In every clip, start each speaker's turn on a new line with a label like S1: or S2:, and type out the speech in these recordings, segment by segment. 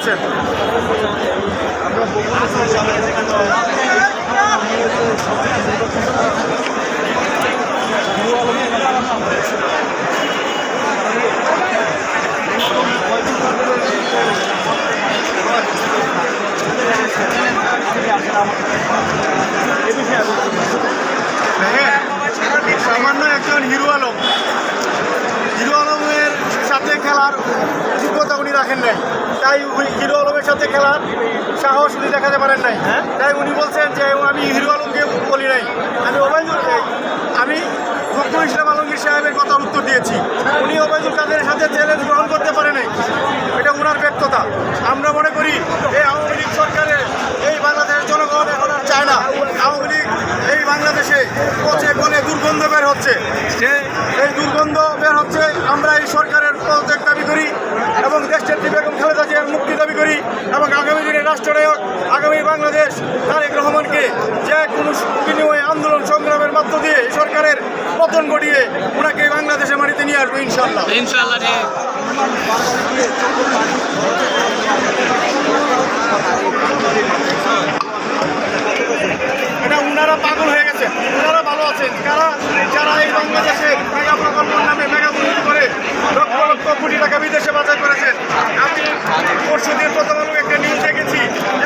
S1: করেছেন? সামান্য একজন হিরো আলমের সাথে খেলার যোগ্যতা উনি রাখেন নাই, তাই হিরো আলমের সাথে খেলার সাহস উনি দেখাতে পারেন নাই। তাই উনি বলছেন যে আমি হিরো আলমকে বলি নাই, আমি ফখরুল ইসলাম আলমগীর সাহেবের কথা উত্তর দিয়েছি। উনি ওবায়দুল কাদেরের সাথে চ্যালেঞ্জ গ্রহণ করতে পারে নাই, এটা ওনার ব্যর্থতা। আমরা মনে করি এই আওয়ামী লীগ সরকারের এই বাংলাদেশের জনগণ এখন আর চায় না। আওয়ামী লীগ এই বাংলাদেশে পচে গলে দুর্গন্ধ বের হচ্ছে, এই দুর্গন্ধ বের হচ্ছে। আমরা এই সরকারের পদত্যাগ দাবি করি এবং দেশনেত্রী বেগম খালেদা জিয়ার মুক্তি দাবি করি এবং আগামী দিনের রাষ্ট্রনায়ক আগামী বাংলাদেশ তারেক রহমানকে যে কোনো বিনিময়ে আন্দোলন সংগ্রামের মধ্য দিয়ে সরকারের পতন ঘটিয়ে ওনাকে বাংলাদেশের মাটিতে নিয়ে আসবো ইনশাল্লাহ। এটা ওনারা পাগল হয়ে গেছে, ওনারা ভালো আছেন যারা এই বাংলাদেশের মেগা প্রকল্পের নামে মেগা দুর্নীতি করে লক্ষ লক্ষ কোটি টাকা বিদেশে পাচার করেছেন। আমি পরশুদিন প্রথম আলো একটা নিউজ দেখেছি,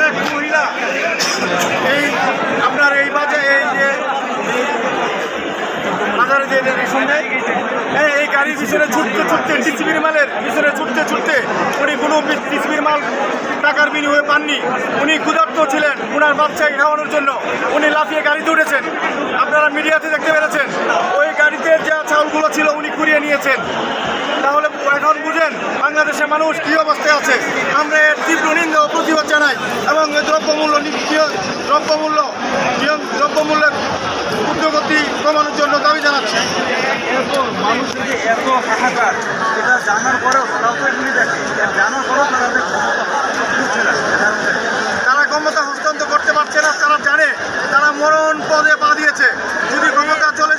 S1: এক মহিলা এই আপনার এই বাজারে এই গাড়ির পিছনে ছুটতে টিসিবির মালের পিছনে ছুটতে উনি কোনো টিসিবির মাল টাকার বিনিময়ে পাননি। উনি ক্ষুধার্ত ছিলেন, ওনার বাচ্চাকে খাওয়ানোর জন্য উনি লাফিয়ে গাড়িতে উঠেছেন। আপনারা মিডিয়াতে দেখতে পেরেছেন ওই গাড়িতে যা চাউলগুলো ছিল উনি কুড়িয়ে নিয়েছেন। তাহলে এখন বুঝেন বাংলাদেশের মানুষ কী অবস্থায় আছে। আমরা এর তীব্র নিন্দা ও প্রতিবাদ জানাই এবং দ্রব্যমূল্যের ঊর্ধ্বগতি কমানোর জন্য দাবি জানাচ্ছি।
S2: মানুষ যদি এত হাহাকার এটা জানার পরেও তারাও তো এগুলি দেখে, জানার পরেও
S1: তারা ক্ষমতা হস্তান্তর করতে পারছে না। তারা জানে তারা মরণ পদে পা দিয়েছে, যদি ক্ষমতা চলে